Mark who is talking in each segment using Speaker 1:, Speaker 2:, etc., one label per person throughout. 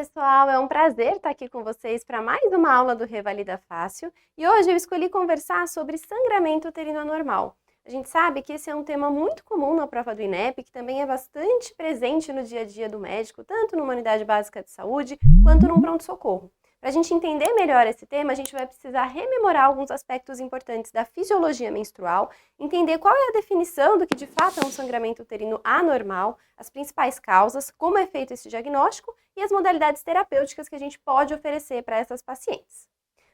Speaker 1: pessoal, é um prazer estar aqui com vocês para mais uma aula do Revalida Fácil e hoje eu escolhi conversar sobre sangramento uterino anormal. A gente sabe que esse é um tema muito comum na prova do INEP, que também é bastante presente no dia a dia do médico, tanto numa unidade básica de saúde quanto num pronto-socorro. Para a gente entender melhor esse tema, a gente vai precisar rememorar alguns aspectos importantes da fisiologia menstrual, entender qual é a definição do que de fato é um sangramento uterino anormal, as principais causas, como é feito esse diagnóstico e as modalidades terapêuticas que a gente pode oferecer para essas pacientes.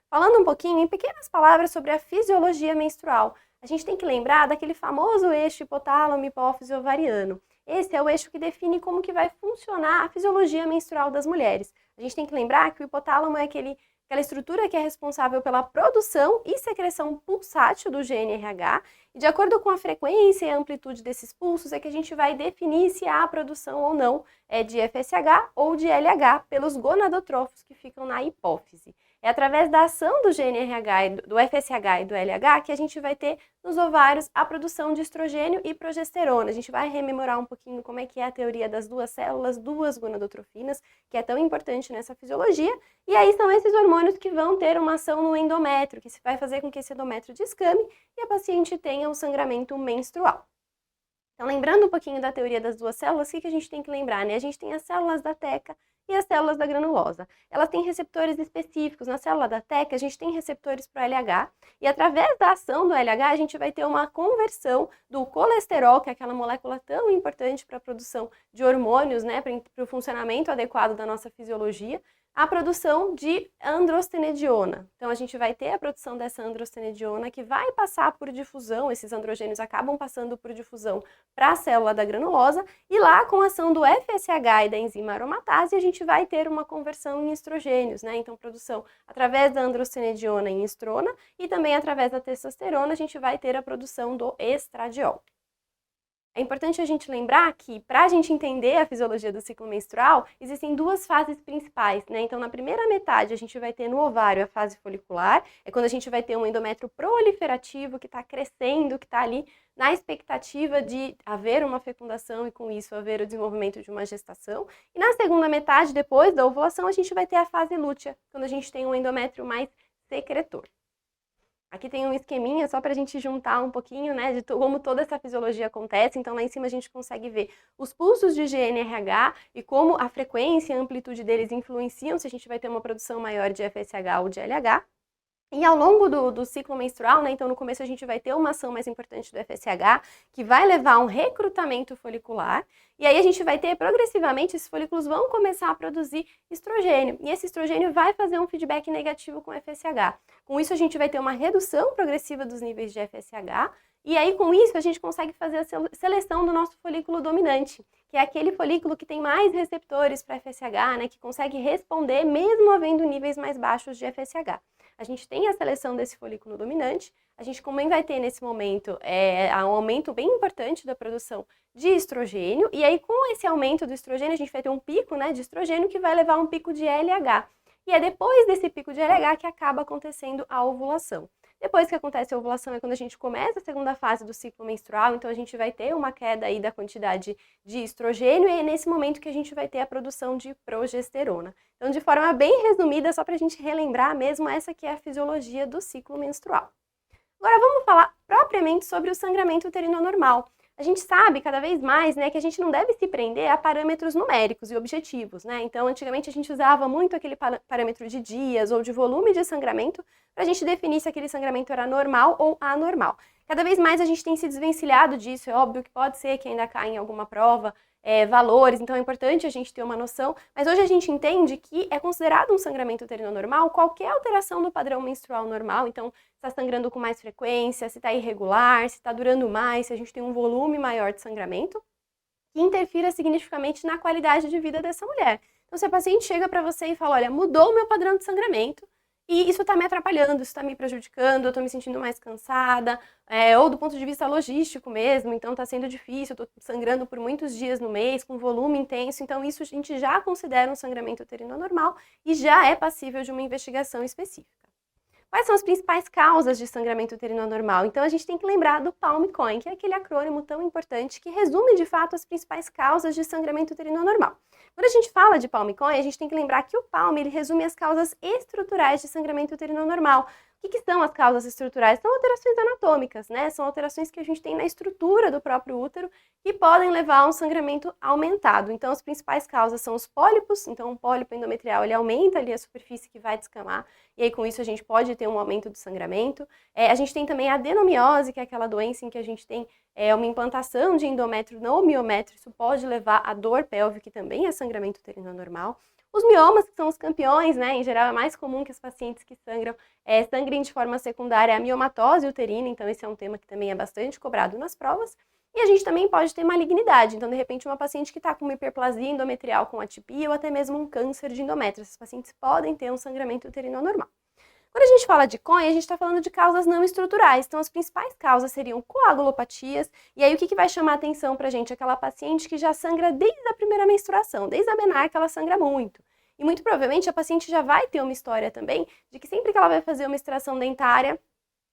Speaker 1: Falando um pouquinho, em pequenas palavras, sobre a fisiologia menstrual, a gente tem que lembrar daquele famoso eixo hipotálamo, hipófise ovariano. Esse é o eixo que define como que vai funcionar a fisiologia menstrual das mulheres. A gente tem que lembrar que o hipotálamo é aquela estrutura que é responsável pela produção e secreção pulsátil do GnRH, e de acordo com a frequência e a amplitude desses pulsos é que a gente vai definir se há produção ou não de FSH ou de LH pelos gonadotrófos que ficam na hipófise. É através da ação do GnRH, do FSH e do LH que a gente vai ter nos ovários a produção de estrogênio e progesterona. A gente vai rememorar um pouquinho como é que é a teoria das duas células, duas gonadotrofinas, que é tão importante nessa fisiologia. E aí são esses hormônios que vão ter uma ação no endométrio, que vai fazer com que esse endométrio descame e a paciente tenha um sangramento menstrual. Então, lembrando um pouquinho da teoria das duas células, o que a gente tem que lembrar, né? A gente tem as células da teca e as células da granulosa. Elas têm receptores específicos. Na célula da teca, a gente tem receptores para o LH, e através da ação do LH, a gente vai ter uma conversão do colesterol, que é aquela molécula tão importante para a produção de hormônios, né, para o funcionamento adequado da nossa fisiologia, a produção de androstenediona. Então, a gente vai ter a produção dessa androstenediona que vai passar por difusão, esses androgênios acabam passando por difusão para a célula da granulosa, e lá, com a ação do FSH e da enzima aromatase, a gente vai ter uma conversão em estrogênios, né? Então, produção através da androstenediona em estrona e também através da testosterona, a gente vai ter a produção do estradiol. É importante a gente lembrar que, para a gente entender a fisiologia do ciclo menstrual, existem duas fases principais, né? Então, na primeira metade, a gente vai ter no ovário a fase folicular, é quando a gente vai ter um endométrio proliferativo que está crescendo, que está ali na expectativa de haver uma fecundação e, com isso, haver o desenvolvimento de uma gestação. E na segunda metade, depois da ovulação, a gente vai ter a fase lútea, quando a gente tem um endométrio mais secretor. Aqui tem um esqueminha só para a gente juntar um pouquinho, né, de como toda essa fisiologia acontece. Então, lá em cima a gente consegue ver os pulsos de GnRH e como a frequência e a amplitude deles influenciam se a gente vai ter uma produção maior de FSH ou de LH. E ao longo do ciclo menstrual, né, então no começo a gente vai ter uma ação mais importante do FSH, que vai levar a um recrutamento folicular, e aí a gente vai ter, progressivamente, esses folículos vão começar a produzir estrogênio, e esse estrogênio vai fazer um feedback negativo com o FSH. Com isso a gente vai ter uma redução progressiva dos níveis de FSH, e aí com isso a gente consegue fazer a seleção do nosso folículo dominante, que é aquele folículo que tem mais receptores para FSH, né, que consegue responder mesmo havendo níveis mais baixos de FSH. A gente tem a seleção desse folículo dominante, a gente também vai ter nesse momento um aumento bem importante da produção de estrogênio, e aí com esse aumento do estrogênio a gente vai ter um pico, né, de estrogênio que vai levar a um pico de LH. E é depois desse pico de LH que acaba acontecendo a ovulação. Depois que acontece a ovulação é quando a gente começa a segunda fase do ciclo menstrual, então a gente vai ter uma queda aí da quantidade de estrogênio e é nesse momento que a gente vai ter a produção de progesterona. Então, de forma bem resumida, só para a gente relembrar mesmo, essa que é a fisiologia do ciclo menstrual. Agora vamos falar propriamente sobre o sangramento uterino anormal. A gente sabe cada vez mais, né, que a gente não deve se prender a parâmetros numéricos e objetivos, né? Então, antigamente a gente usava muito aquele parâmetro de dias ou de volume de sangramento para a gente definir se aquele sangramento era normal ou anormal. Cada vez mais a gente tem se desvencilhado disso, é óbvio que pode ser que ainda caia em alguma prova valores, então é importante a gente ter uma noção, mas hoje a gente entende que é considerado um sangramento uterino anormal qualquer alteração do padrão menstrual normal, então se está sangrando com mais frequência, se está irregular, se está durando mais, se a gente tem um volume maior de sangramento, que interfira significativamente na qualidade de vida dessa mulher. Então se a paciente chega para você e fala, olha, mudou o meu padrão de sangramento, e isso está me atrapalhando, isso está me prejudicando, eu estou me sentindo mais cansada, ou do ponto de vista logístico mesmo, então está sendo difícil, eu estou sangrando por muitos dias no mês, com volume intenso, então isso a gente já considera um sangramento uterino anormal e já é passível de uma investigação específica. Quais são as principais causas de sangramento uterino anormal? Então a gente tem que lembrar do PALM-COIN, que é aquele acrônimo tão importante que resume de fato as principais causas de sangramento uterino anormal. Quando a gente fala de Palm e Cohen, a gente tem que lembrar que o Palm ele resume as causas estruturais de sangramento uterino anormal. O que são as causas estruturais? São alterações anatômicas, né? São alterações que a gente tem na estrutura do próprio útero que podem levar a um sangramento aumentado. Então, as principais causas são os pólipos. Então, o pólipo endometrial, ele aumenta ali a superfície que vai descamar. E aí, com isso, a gente pode ter um aumento do sangramento. A gente tem também a adenomiose, que é aquela doença em que a gente tem uma implantação de endométrio no miométrio. Isso pode levar a dor pélvica, que também é sangramento uterino anormal. Os miomas, que são os campeões, né? Em geral, é mais comum que os pacientes que sangrem de forma secundária a miomatose uterina, então esse é um tema que também é bastante cobrado nas provas. E a gente também pode ter malignidade, então de repente uma paciente que está com uma hiperplasia endometrial com atipia ou até mesmo um câncer de endométrio, esses pacientes podem ter um sangramento uterino anormal. Quando a gente fala de Cohen, a gente está falando de causas não estruturais. Então, as principais causas seriam coagulopatias. E aí, o que vai chamar a atenção para a gente? Aquela paciente que já sangra desde a primeira menstruação, desde a menarca ela sangra muito. E muito provavelmente a paciente já vai ter uma história também de que sempre que ela vai fazer uma extração dentária,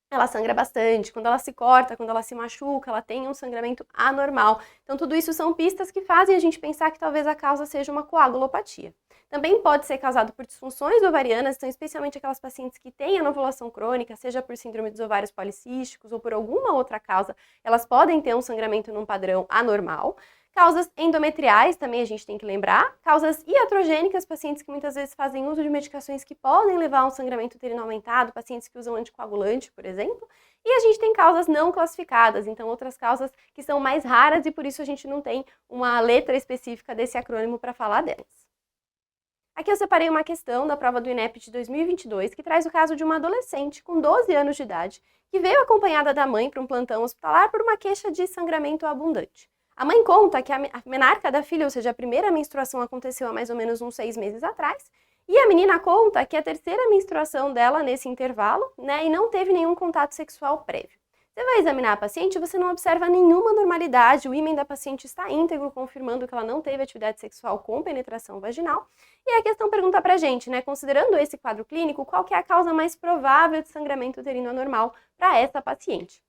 Speaker 1: ela sangra bastante. Quando ela se corta, quando ela se machuca, ela tem um sangramento anormal. Então, tudo isso são pistas que fazem a gente pensar que talvez a causa seja uma coagulopatia. Também pode ser causado por disfunções ovarianas, então especialmente aquelas pacientes que têm anovulação crônica, seja por síndrome dos ovários policísticos ou por alguma outra causa, elas podem ter um sangramento num padrão anormal. Causas endometriais também a gente tem que lembrar. Causas iatrogênicas, pacientes que muitas vezes fazem uso de medicações que podem levar a um sangramento uterino aumentado, pacientes que usam anticoagulante, por exemplo. E a gente tem causas não classificadas, então outras causas que são mais raras e por isso a gente não tem uma letra específica desse acrônimo para falar delas. Aqui eu separei uma questão da prova do INEP de 2022 que traz o caso de uma adolescente com 12 anos de idade que veio acompanhada da mãe para um plantão hospitalar por uma queixa de sangramento abundante. A mãe conta que a menarca da filha, ou seja, a primeira menstruação aconteceu há mais ou menos uns 6 meses atrás, e a menina conta que a terceira menstruação dela nesse intervalo, né, e não teve nenhum contato sexual prévio. Você vai examinar a paciente e você não observa nenhuma normalidade, o ímen da paciente está íntegro, confirmando que ela não teve atividade sexual com penetração vaginal. E a questão pergunta pra gente, né, considerando esse quadro clínico, qual que é a causa mais provável de sangramento uterino anormal para essa paciente?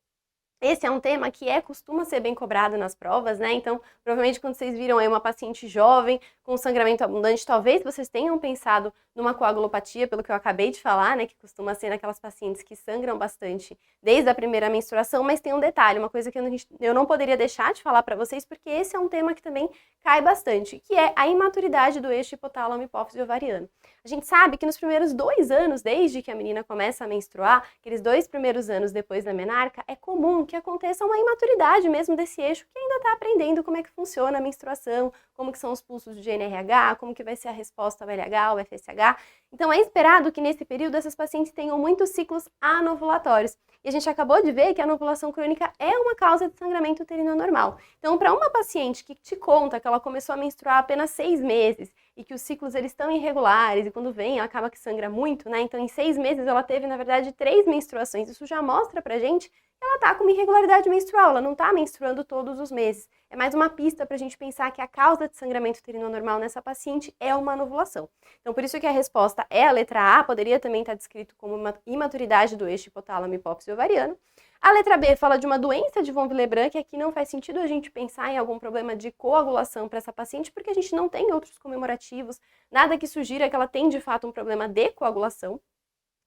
Speaker 1: Esse é um tema que costuma ser bem cobrado nas provas, né? Então, provavelmente quando vocês viram aí uma paciente jovem com sangramento abundante, talvez vocês tenham pensado numa coagulopatia, pelo que eu acabei de falar, né? Que costuma ser naquelas pacientes que sangram bastante desde a primeira menstruação, mas tem um detalhe, uma coisa que eu não poderia deixar de falar para vocês, porque esse é um tema que também cai bastante, que é a imaturidade do eixo hipotálamo hipófise ovariano. A gente sabe que nos primeiros 2 anos, desde que a menina começa a menstruar, aqueles 2 primeiros anos depois da menarca, é comum que aconteça uma imaturidade mesmo desse eixo que ainda está aprendendo como é que funciona a menstruação, como que são os pulsos de GNRH, como que vai ser a resposta ao LH, ao FSH. Então é esperado que nesse período essas pacientes tenham muitos ciclos anovulatórios. E a gente acabou de ver que a anovulação crônica é uma causa de sangramento uterino anormal. Então, para uma paciente que te conta que ela começou a menstruar há apenas 6 meses e que os ciclos eles estão irregulares e quando vem ela acaba que sangra muito, né? Então, em 6 meses ela teve, na verdade, 3 menstruações. Isso já mostra pra gente que ela tá com uma irregularidade menstrual, ela não tá menstruando todos os meses. É mais uma pista pra gente pensar que a causa de sangramento uterino anormal nessa paciente é uma anovulação. Então, por isso que a resposta é a letra A, poderia também estar descrito como uma imaturidade do eixo hipotálamo hipófise ovariano. A letra B fala de uma doença de von Willebrand, que aqui não faz sentido a gente pensar em algum problema de coagulação para essa paciente, porque a gente não tem outros comemorativos, nada que sugira que ela tem de fato um problema de coagulação.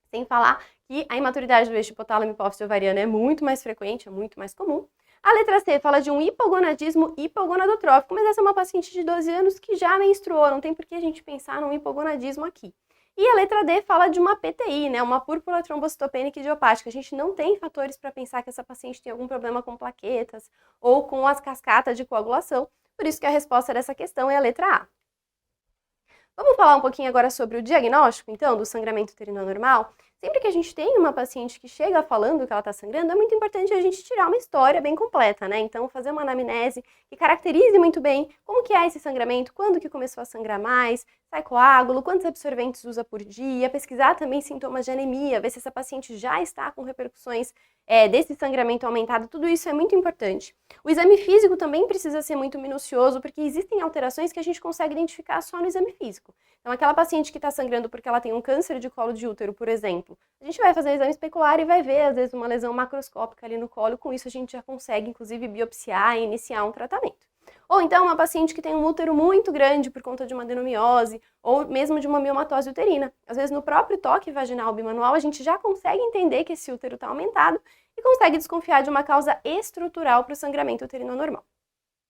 Speaker 1: Sem falar que a imaturidade do eixo hipotálamo hipófise ovariano é muito mais frequente, é muito mais comum. A letra C fala de um hipogonadismo hipogonadotrófico, mas essa é uma paciente de 12 anos que já menstruou, não tem por que a gente pensar num hipogonadismo aqui. E a letra D fala de uma PTI, né, uma púrpura trombocitopênica idiopática. A gente não tem fatores para pensar que essa paciente tem algum problema com plaquetas ou com as cascatas de coagulação, por isso que a resposta dessa questão é a letra A. Vamos falar um pouquinho agora sobre o diagnóstico, então, do sangramento uterino anormal. Sempre que a gente tem uma paciente que chega falando que ela está sangrando, é muito importante a gente tirar uma história bem completa, né? Então, fazer uma anamnese que caracterize muito bem como que é esse sangramento, quando que começou a sangrar mais, sai coágulo, quantos absorventes usa por dia, pesquisar também sintomas de anemia, ver se essa paciente já está com repercussões desse sangramento aumentado, tudo isso é muito importante. O exame físico também precisa ser muito minucioso, porque existem alterações que a gente consegue identificar só no exame físico. Então, aquela paciente que está sangrando porque ela tem um câncer de colo de útero, por exemplo, a gente vai fazer um exame especular e vai ver, às vezes, uma lesão macroscópica ali no colo. Com isso, a gente já consegue, inclusive, biopsiar e iniciar um tratamento. Ou então uma paciente que tem um útero muito grande por conta de uma adenomiose, ou mesmo de uma miomatose uterina. Às vezes no próprio toque vaginal bimanual a gente já consegue entender que esse útero está aumentado e consegue desconfiar de uma causa estrutural para o sangramento uterino anormal.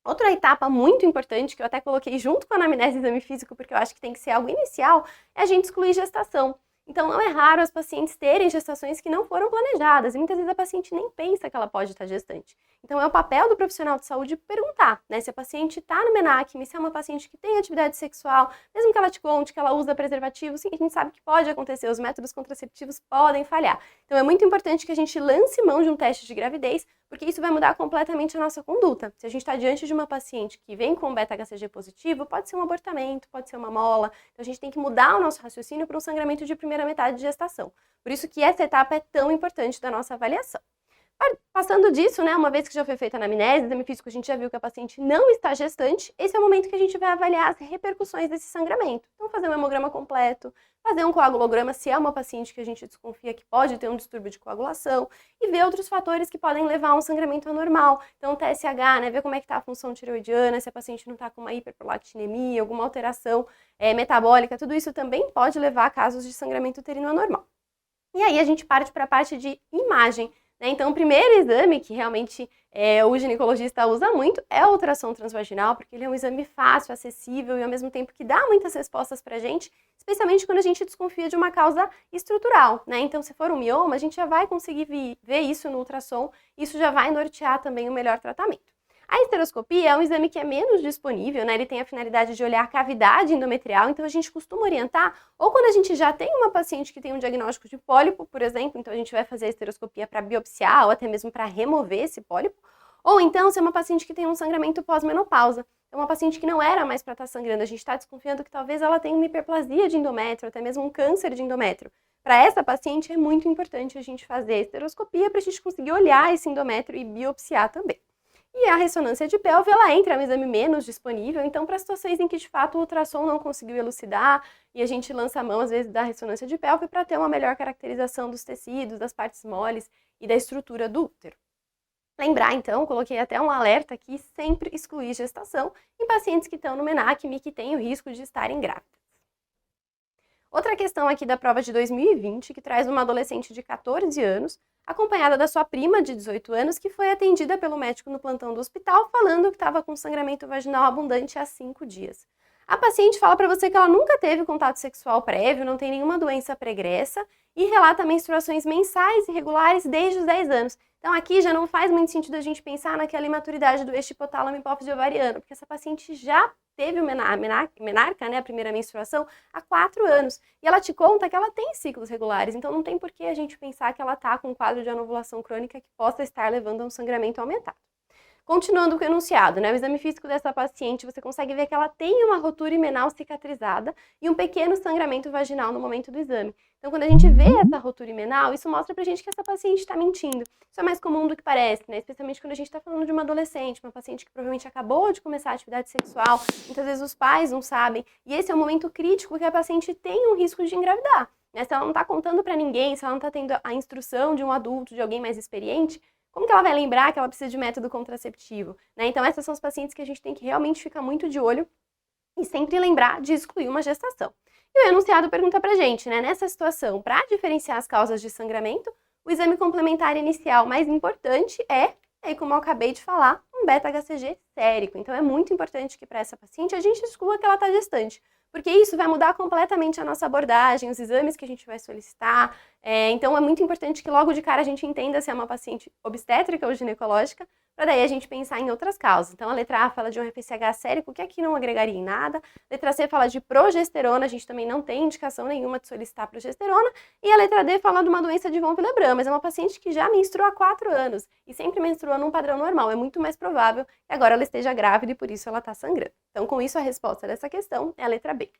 Speaker 1: Outra etapa muito importante, que eu até coloquei junto com a anamnese e exame físico, porque eu acho que tem que ser algo inicial, é a gente excluir gestação. Então, não é raro as pacientes terem gestações que não foram planejadas, e muitas vezes a paciente nem pensa que ela pode estar gestante. Então, é o papel do profissional de saúde perguntar, né, se a paciente está no MENAC, se é uma paciente que tem atividade sexual, mesmo que ela te conte que ela usa preservativo, sim, a gente sabe que pode acontecer, os métodos contraceptivos podem falhar. Então, é muito importante que a gente lance mão de um teste de gravidez, porque isso vai mudar completamente a nossa conduta. Se a gente está diante de uma paciente que vem com beta-HCG positivo, pode ser um abortamento, pode ser uma mola. Então a gente tem que mudar o nosso raciocínio para um sangramento de primeira metade de gestação. Por isso que essa etapa é tão importante da nossa avaliação. Passando disso, né, uma vez que já foi feita a anamnese, exame físico, a gente já viu que a paciente não está gestante, esse é o momento que a gente vai avaliar as repercussões desse sangramento. Então, fazer um hemograma completo, fazer um coagulograma se é uma paciente que a gente desconfia que pode ter um distúrbio de coagulação e ver outros fatores que podem levar a um sangramento anormal. Então, TSH, né, ver como é que está a função tireoidiana, se a paciente não está com uma hiperprolactinemia, alguma alteração metabólica, tudo isso também pode levar a casos de sangramento uterino anormal. E aí a gente parte para a parte de imagem. Então, o primeiro exame que realmente o ginecologista usa muito é o ultrassom transvaginal, porque ele é um exame fácil, acessível e ao mesmo tempo que dá muitas respostas pra gente, especialmente quando a gente desconfia de uma causa estrutural, né? Então, se for um mioma, a gente já vai conseguir ver isso no ultrassom, isso já vai nortear também o melhor tratamento. A esteroscopia é um exame que é menos disponível, né? Ele tem a finalidade de olhar a cavidade endometrial, então a gente costuma orientar, ou quando a gente já tem uma paciente que tem um diagnóstico de pólipo, por exemplo, então a gente vai fazer a esteroscopia para biopsiar ou até mesmo para remover esse pólipo, ou então se é uma paciente que tem um sangramento pós-menopausa, é uma paciente que não era mais para estar sangrando, a gente está desconfiando que talvez ela tenha uma hiperplasia de endométrio, até mesmo um câncer de endométrio. Para essa paciente é muito importante a gente fazer a esteroscopia para a gente conseguir olhar esse endométrio e biopsiar também. E a ressonância de pelve, ela entra, é um exame menos disponível, então para situações em que de fato o ultrassom não conseguiu elucidar e a gente lança a mão às vezes da ressonância de pelve para ter uma melhor caracterização dos tecidos, das partes moles e da estrutura do útero. Lembrar então, coloquei até um alerta aqui, sempre excluir gestação em pacientes que estão no MENAC e que têm o risco de estarem grávidas. Outra questão aqui da prova de 2020, que traz uma adolescente de 14 anos, acompanhada da sua prima de 18 anos, que foi atendida pelo médico no plantão do hospital, falando que estava com sangramento vaginal abundante há 5 dias. A paciente fala para você que ela nunca teve contato sexual prévio, não tem nenhuma doença pregressa e relata menstruações mensais e regulares desde os 10 anos. Então aqui já não faz muito sentido a gente pensar naquela imaturidade do eixo hipotálamo hipófise ovariano, porque essa paciente já teve menarca, né, a primeira menstruação, há 4 anos. E ela te conta que ela tem ciclos regulares, então não tem por que a gente pensar que ela está com um quadro de anovulação crônica que possa estar levando a um sangramento aumentado. Continuando com o enunciado, né, o exame físico dessa paciente, você consegue ver que ela tem uma rotura himenal cicatrizada e um pequeno sangramento vaginal no momento do exame. Então, quando a gente vê essa rotura himenal, isso mostra pra gente que essa paciente está mentindo. Isso é mais comum do que parece, né? Especialmente quando a gente está falando de uma adolescente, uma paciente que provavelmente acabou de começar a atividade sexual, muitas vezes os pais não sabem, e esse é um momento crítico que a paciente tem um risco de engravidar. Né? Se ela não está contando para ninguém, se ela não está tendo a instrução de um adulto, de alguém mais experiente, como que ela vai lembrar que ela precisa de método contraceptivo? Né? Então, essas são as pacientes que a gente tem que realmente ficar muito de olho e sempre lembrar de excluir uma gestação. E o enunciado pergunta pra gente, né? Nessa situação, para diferenciar as causas de sangramento, o exame complementar inicial mais importante é, como eu acabei de falar, um beta-HCG sérico. Então, é muito importante que para essa paciente a gente exclua que ela está gestante, porque isso vai mudar completamente a nossa abordagem, os exames que a gente vai solicitar. Então, é muito importante que logo de cara a gente entenda se é uma paciente obstétrica ou ginecológica, para daí a gente pensar em outras causas. Então, a letra A fala de um FSH sérico, que aqui não agregaria em nada. Letra C fala de progesterona, a gente também não tem indicação nenhuma de solicitar progesterona. E a letra D fala de uma doença de von Willebrand, mas é uma paciente que já menstrua há 4 anos e sempre menstrua num padrão normal. É muito mais provável que agora ela esteja grávida e por isso ela está sangrando. Então, com isso, a resposta dessa questão é a letra B.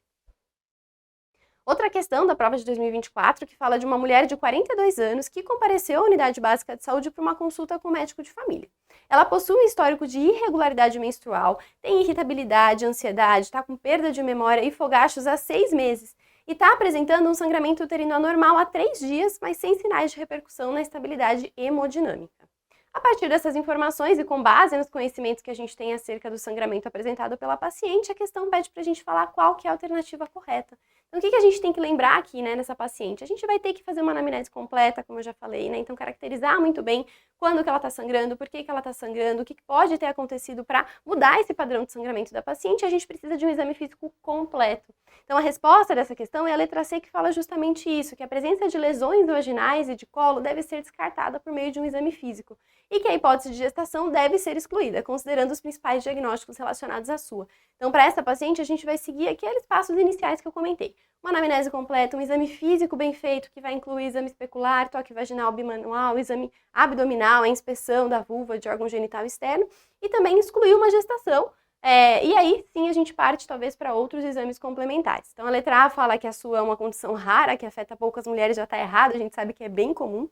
Speaker 1: Outra questão da prova de 2024, que fala de uma mulher de 42 anos que compareceu à unidade básica de saúde para uma consulta com o médico de família. Ela possui um histórico de irregularidade menstrual, tem irritabilidade, ansiedade, está com perda de memória e fogachos há 6 meses e está apresentando um sangramento uterino anormal há 3 dias, mas sem sinais de repercussão na estabilidade hemodinâmica. A partir dessas informações e com base nos conhecimentos que a gente tem acerca do sangramento apresentado pela paciente, a questão pede para a gente falar qual que é a alternativa correta. Então, o que a gente tem que lembrar aqui, né, nessa paciente? A gente vai ter que fazer uma anamnese completa, como eu já falei, né? Então, caracterizar muito bem quando que ela está sangrando, por que ela está sangrando, o que pode ter acontecido para mudar esse padrão de sangramento da paciente. A gente precisa de um exame físico completo. Então, a resposta dessa questão é a letra C, que fala justamente isso, que a presença de lesões vaginais e de colo deve ser descartada por meio de um exame físico e que a hipótese de gestação deve ser excluída, considerando os principais diagnósticos relacionados à sua. Então, para essa paciente, a gente vai seguir aqueles passos iniciais que eu comentei. Uma anamnese completa, um exame físico bem feito, que vai incluir exame especular, toque vaginal bimanual, exame abdominal, a inspeção da vulva, de órgão genital externo, e também excluir uma gestação. E aí, sim, a gente parte, talvez, para outros exames complementares. Então, a letra A fala que a sua é uma condição rara, que afeta poucas mulheres, já está errado, a gente sabe que é bem comum.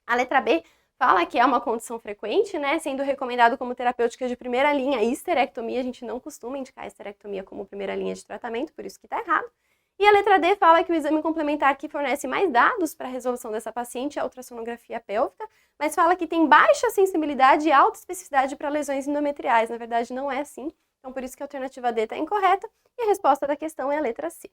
Speaker 1: A letra B fala que é uma condição frequente, né, sendo recomendado como terapêutica de primeira linha a histerectomia. A gente não costuma indicar a histerectomia como primeira linha de tratamento, por isso que está errado. E a letra D fala que o exame complementar que fornece mais dados para a resolução dessa paciente é a ultrassonografia pélvica, mas fala que tem baixa sensibilidade e alta especificidade para lesões endometriais. Na verdade, não é assim. Então, por isso que a alternativa D está incorreta e a resposta da questão é a letra C.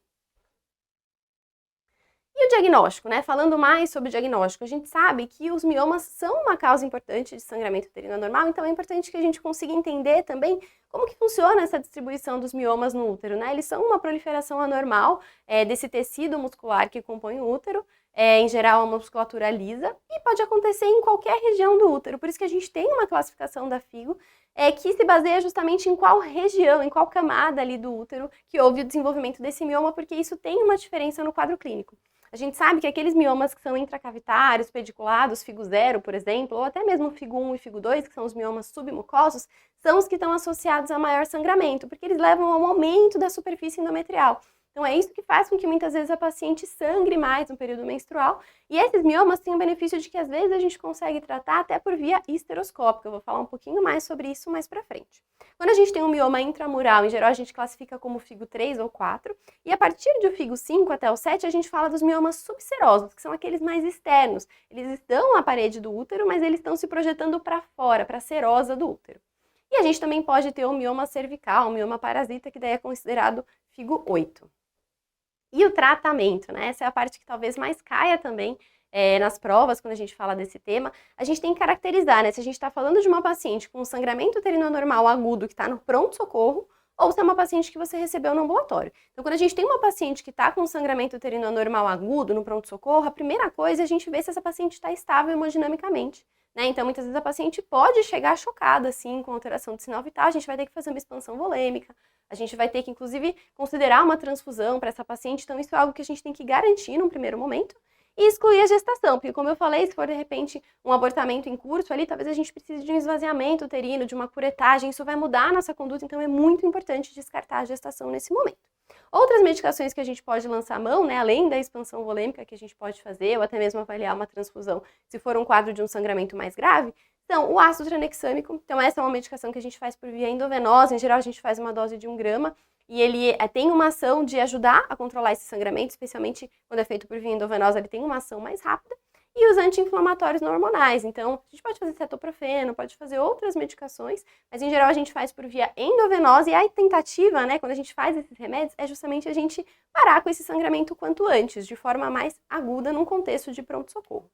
Speaker 1: E o diagnóstico, né? Falando mais sobre o diagnóstico, a gente sabe que os miomas são uma causa importante de sangramento uterino anormal, então é importante que a gente consiga entender também como que funciona essa distribuição dos miomas no útero, né? Eles são uma proliferação anormal desse tecido muscular que compõe o útero, em geral uma musculatura lisa, e pode acontecer em qualquer região do útero, por isso que a gente tem uma classificação da FIGO, que se baseia justamente em qual região, em qual camada ali do útero que houve o desenvolvimento desse mioma, porque isso tem uma diferença no quadro clínico. A gente sabe que aqueles miomas que são intracavitários, pediculados, FIGO 0, por exemplo, ou até mesmo FIGO 1 e FIGO 2, que são os miomas submucosos, são os que estão associados a maior sangramento, porque eles levam a um aumento da superfície endometrial. Então, é isso que faz com que muitas vezes a paciente sangre mais no período menstrual. E esses miomas têm o benefício de que às vezes a gente consegue tratar até por via histeroscópica. Eu vou falar um pouquinho mais sobre isso mais pra frente. Quando a gente tem um mioma intramural, em geral a gente classifica como FIGO 3 ou 4. E a partir do FIGO 5 até o 7, a gente fala dos miomas subserosos, que são aqueles mais externos. Eles estão na parede do útero, mas eles estão se projetando para fora, para a serosa do útero. E a gente também pode ter o mioma cervical, o mioma parasita, que daí é considerado FIGO 8. E o tratamento, né? Essa é a parte que talvez mais caia também nas provas, quando a gente fala desse tema. A gente tem que caracterizar, né? Se a gente está falando de uma paciente com sangramento uterino anormal agudo que está no pronto-socorro, ou se é uma paciente que você recebeu no ambulatório. Então, quando a gente tem uma paciente que está com sangramento uterino anormal agudo no pronto-socorro, a primeira coisa é a gente ver se essa paciente está estável hemodinamicamente. Né? Então, muitas vezes a paciente pode chegar chocada, assim, com alteração de sinal vital, a gente vai ter que fazer uma expansão volêmica, a gente vai ter que, inclusive, considerar uma transfusão para essa paciente, então isso é algo que a gente tem que garantir num primeiro momento, e excluir a gestação, porque como eu falei, se for de repente um abortamento em curso ali, talvez a gente precise de um esvaziamento uterino, de uma curetagem, isso vai mudar a nossa conduta, então é muito importante descartar a gestação nesse momento. Outras medicações que a gente pode lançar mão, né, além da expansão volêmica que a gente pode fazer, ou até mesmo avaliar uma transfusão, se for um quadro de um sangramento mais grave, são o ácido tranexâmico. Então essa é uma medicação que a gente faz por via endovenosa, em geral a gente faz uma dose de 1 grama, e ele tem uma ação de ajudar a controlar esse sangramento, especialmente quando é feito por via endovenosa, ele tem uma ação mais rápida. E os anti-inflamatórios não hormonais, então a gente pode fazer cetoprofeno, pode fazer outras medicações, mas em geral a gente faz por via endovenosa, e a tentativa, né, quando a gente faz esses remédios, é justamente a gente parar com esse sangramento o quanto antes, de forma mais aguda, num contexto de pronto-socorro.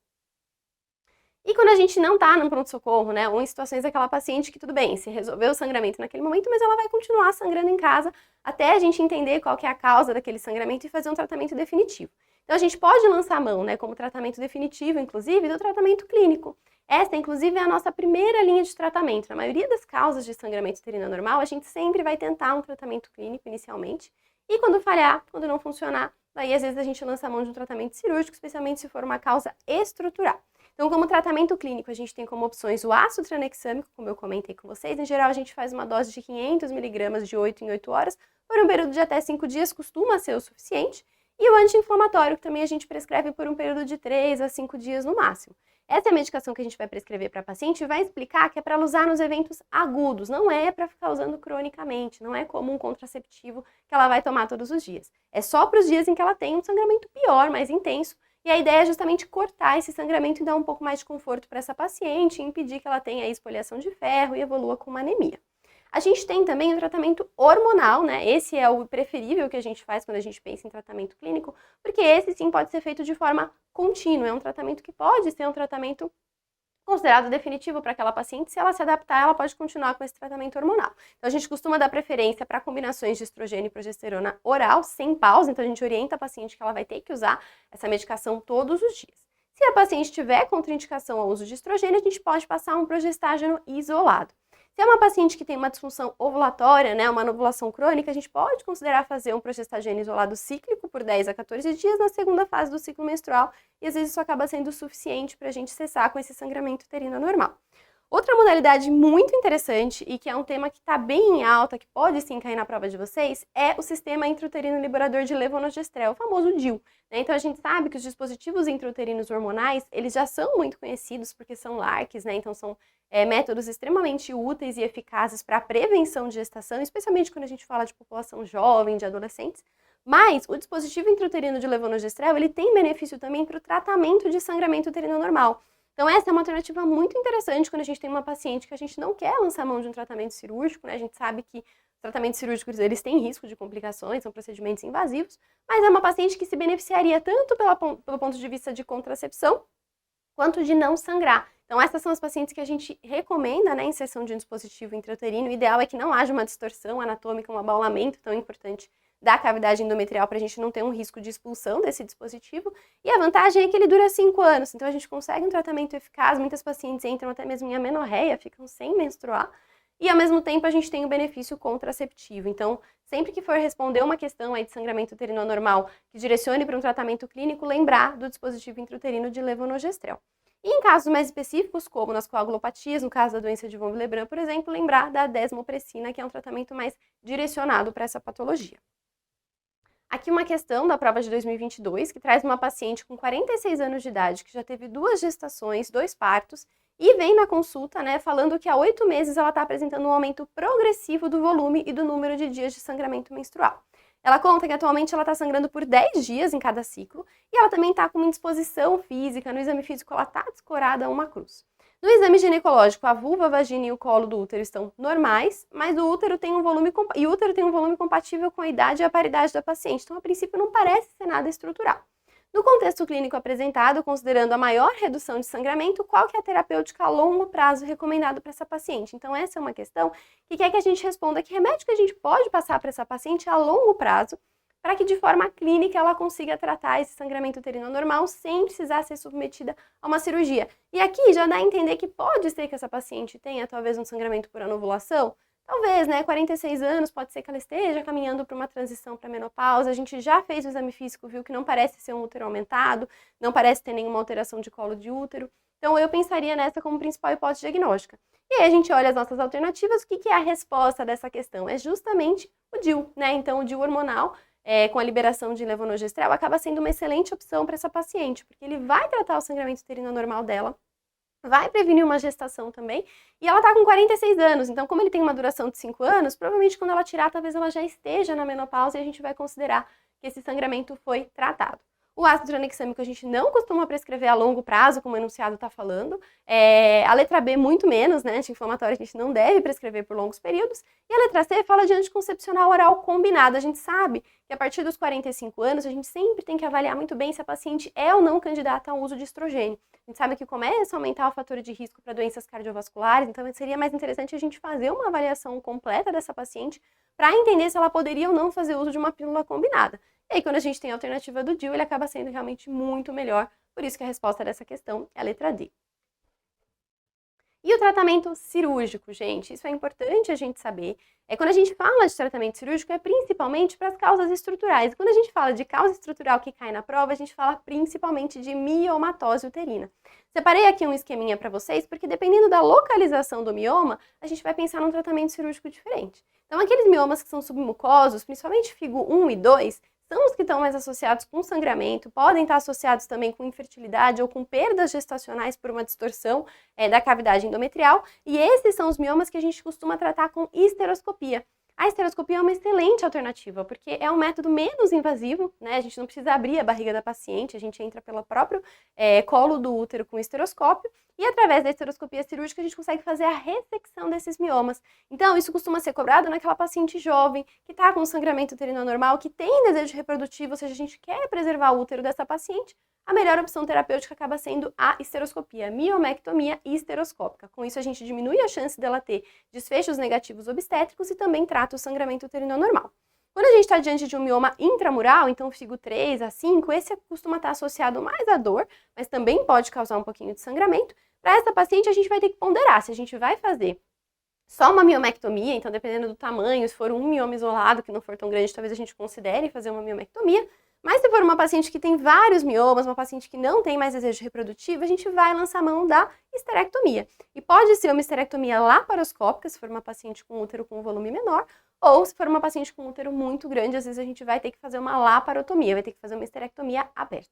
Speaker 1: E quando a gente não tá no pronto-socorro, né, ou em situações daquela paciente que tudo bem, se resolveu o sangramento naquele momento, mas ela vai continuar sangrando em casa até a gente entender qual que é a causa daquele sangramento e fazer um tratamento definitivo. Então a gente pode lançar mão, né, como tratamento definitivo, inclusive, do tratamento clínico. Esta, inclusive, é a nossa primeira linha de tratamento. Na maioria das causas de sangramento uterino anormal, a gente sempre vai tentar um tratamento clínico inicialmente, e quando falhar, quando não funcionar, daí às vezes a gente lança mão de um tratamento cirúrgico, especialmente se for uma causa estrutural. Então, como tratamento clínico, a gente tem como opções o ácido tranexâmico, como eu comentei com vocês. Em geral, a gente faz uma dose de 500 mg de 8 em 8 horas, por um período de até 5 dias, costuma ser o suficiente. E o anti-inflamatório, que também a gente prescreve por um período de 3 a 5 dias no máximo. Essa é a medicação que a gente vai prescrever para a paciente e vai explicar que é para usar nos eventos agudos, não é para ficar usando cronicamente, não é como um contraceptivo que ela vai tomar todos os dias. É só para os dias em que ela tem um sangramento pior, mais intenso, E a ideia é justamente cortar esse sangramento e dar um pouco mais de conforto para essa paciente, e impedir que ela tenha espoliação de ferro e evolua com uma anemia. A gente tem também o tratamento hormonal, né? Esse é o preferível que a gente faz quando a gente pensa em tratamento clínico, porque esse sim pode ser feito de forma contínua. É um tratamento que pode ser um tratamento considerado definitivo para aquela paciente. Se ela se adaptar, ela pode continuar com esse tratamento hormonal. Então, a gente costuma dar preferência para combinações de estrogênio e progesterona oral, sem pausa. Então, a gente orienta a paciente que ela vai ter que usar essa medicação todos os dias. Se a paciente tiver contraindicação ao uso de estrogênio, a gente pode passar um progestágeno isolado. Se é uma paciente que tem uma disfunção ovulatória, né, uma anovulação crônica, a gente pode considerar fazer um progestagênio isolado cíclico por 10 a 14 dias na segunda fase do ciclo menstrual, e às vezes isso acaba sendo suficiente para a gente cessar com esse sangramento uterino anormal. Outra modalidade muito interessante e que é um tema que está bem em alta, que pode sim cair na prova de vocês, é o sistema intrauterino liberador de levonorgestrel, o famoso DIU. Então a gente sabe que os dispositivos intrauterinos hormonais, eles já são muito conhecidos porque são LARCs, né? Então são métodos extremamente úteis e eficazes para a prevenção de gestação, especialmente quando a gente fala de população jovem, de adolescentes. Mas o dispositivo intrauterino de levonorgestrel, ele tem benefício também para o tratamento de sangramento uterino normal. Então essa é uma alternativa muito interessante quando a gente tem uma paciente que a gente não quer lançar mão de um tratamento cirúrgico, né? A gente sabe que os tratamentos cirúrgicos, eles têm risco de complicações, são procedimentos invasivos, mas é uma paciente que se beneficiaria tanto pelo ponto de vista de contracepção, quanto de não sangrar. Então essas são as pacientes que a gente recomenda, né, a inserção de um dispositivo intrauterino. O ideal é que não haja uma distorção anatômica, um abaulamento tão importante da cavidade endometrial para a gente não ter um risco de expulsão desse dispositivo. E a vantagem é que ele dura 5 anos, então a gente consegue um tratamento eficaz. Muitas pacientes entram até mesmo em amenorreia, ficam sem menstruar, e ao mesmo tempo a gente tem o benefício contraceptivo. Então, sempre que for responder uma questão aí de sangramento uterino anormal que direcione para um tratamento clínico, lembrar do dispositivo intrauterino de levonorgestrel. E em casos mais específicos, como nas coagulopatias, no caso da doença de von Willebrand, por exemplo, lembrar da desmopressina, que é um tratamento mais direcionado para essa patologia. Aqui uma questão da prova de 2022, que traz uma paciente com 46 anos de idade, que já teve 2 gestações, 2 partos, e vem na consulta, né, falando que há 8 meses ela está apresentando um aumento progressivo do volume e do número de dias de sangramento menstrual. Ela conta que atualmente ela está sangrando por 10 dias em cada ciclo, e ela também está com uma indisposição física. No exame físico ela está descorada a uma cruz. No exame ginecológico, a vulva, a vagina e o colo do útero estão normais, mas o útero tem um volume compatível com a idade e a paridade da paciente. Então, a princípio, não parece ser nada estrutural. No contexto clínico apresentado, considerando a maior redução de sangramento, qual que é a terapêutica a longo prazo recomendada para essa paciente? Então, essa é uma questão que quer que a gente responda que remédio que a gente pode passar para essa paciente a longo prazo, para que de forma clínica ela consiga tratar esse sangramento uterino normal sem precisar ser submetida a uma cirurgia. E aqui já dá a entender que pode ser que essa paciente tenha talvez um sangramento por anovulação. Talvez, né, 46 anos, pode ser que ela esteja caminhando para uma transição para menopausa. A gente já fez o exame físico, viu que não parece ser um útero aumentado, não parece ter nenhuma alteração de colo de útero. Então eu pensaria nessa como principal hipótese diagnóstica. E aí a gente olha as nossas alternativas, o que é a resposta dessa questão? É justamente o DIU, né? Então o DIU hormonal, com a liberação de levonorgestrel, acaba sendo uma excelente opção para essa paciente, porque ele vai tratar o sangramento uterino normal dela, vai prevenir uma gestação também, e ela tá com 46 anos, então como ele tem uma duração de 5 anos, provavelmente quando ela tirar, talvez ela já esteja na menopausa e a gente vai considerar que esse sangramento foi tratado. O ácido tranexâmico a gente não costuma prescrever a longo prazo, como o enunciado está falando. A letra B, muito menos, né? Anti-inflamatório a gente não deve prescrever por longos períodos. E a letra C fala de anticoncepcional oral combinado. A gente sabe que a partir dos 45 anos, a gente sempre tem que avaliar muito bem se a paciente é ou não candidata ao uso de estrogênio. A gente sabe que começa a aumentar o fator de risco para doenças cardiovasculares, então seria mais interessante a gente fazer uma avaliação completa dessa paciente para entender se ela poderia ou não fazer uso de uma pílula combinada. E aí, quando a gente tem a alternativa do DIU, ele acaba sendo realmente muito melhor. Por isso que a resposta dessa questão é a letra D. E o tratamento cirúrgico, gente? Isso é importante a gente saber. Quando a gente fala de tratamento cirúrgico, é principalmente para as causas estruturais. Quando a gente fala de causa estrutural que cai na prova, a gente fala principalmente de miomatose uterina. Separei aqui um esqueminha para vocês, porque dependendo da localização do mioma, a gente vai pensar num tratamento cirúrgico diferente. Então, aqueles miomas que são submucosos, principalmente FIGO 1 e 2, são os que estão mais associados com sangramento, podem estar associados também com infertilidade ou com perdas gestacionais por uma distorção da cavidade endometrial, e esses são os miomas que a gente costuma tratar com histeroscopia. A esteroscopia é uma excelente alternativa, porque é um método menos invasivo, né? A gente não precisa abrir a barriga da paciente, a gente entra pelo próprio colo do útero com o esteroscópio, e através da esteroscopia cirúrgica a gente consegue fazer a ressecção desses miomas. Então, isso costuma ser cobrado naquela paciente jovem, que está com sangramento uterino anormal, que tem desejo reprodutivo, ou seja, a gente quer preservar o útero dessa paciente. A melhor opção terapêutica acaba sendo a esteroscopia, a miomectomia histeroscópica. Com isso, a gente diminui a chance dela ter desfechos negativos obstétricos e também trata o sangramento uterino anormal. Quando a gente está diante de um mioma intramural, então FIGO 3 a 5, esse costuma estar associado mais à dor, mas também pode causar um pouquinho de sangramento. Para essa paciente, a gente vai ter que ponderar se a gente vai fazer só uma miomectomia, então dependendo do tamanho, se for um mioma isolado que não for tão grande, talvez a gente considere fazer uma miomectomia. Mas se for uma paciente que tem vários miomas, uma paciente que não tem mais desejo reprodutivo, a gente vai lançar a mão da histerectomia. E pode ser uma histerectomia laparoscópica, se for uma paciente com útero com volume menor, ou se for uma paciente com útero muito grande, às vezes a gente vai ter que fazer uma laparotomia, vai ter que fazer uma histerectomia aberta.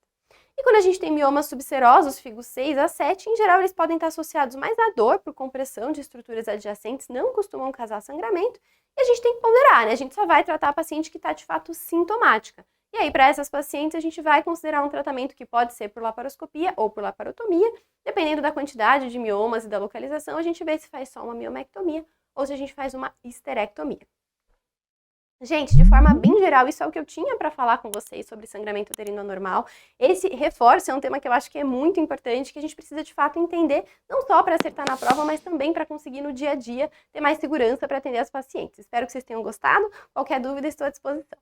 Speaker 1: E quando a gente tem miomas subserosos, FIGO 6 a 7, em geral eles podem estar associados mais à dor por compressão de estruturas adjacentes, não costumam causar sangramento, e a gente tem que ponderar, né? A gente só vai tratar a paciente que está de fato sintomática. E aí, para essas pacientes, a gente vai considerar um tratamento que pode ser por laparoscopia ou por laparotomia. Dependendo da quantidade de miomas e da localização, a gente vê se faz só uma miomectomia ou se a gente faz uma histerectomia. Gente, de forma bem geral, isso é o que eu tinha para falar com vocês sobre sangramento uterino anormal. Esse reforço é um tema que eu acho que é muito importante, que a gente precisa de fato entender, não só para acertar na prova, mas também para conseguir no dia a dia ter mais segurança para atender as pacientes. Espero que vocês tenham gostado. Qualquer dúvida, estou à disposição.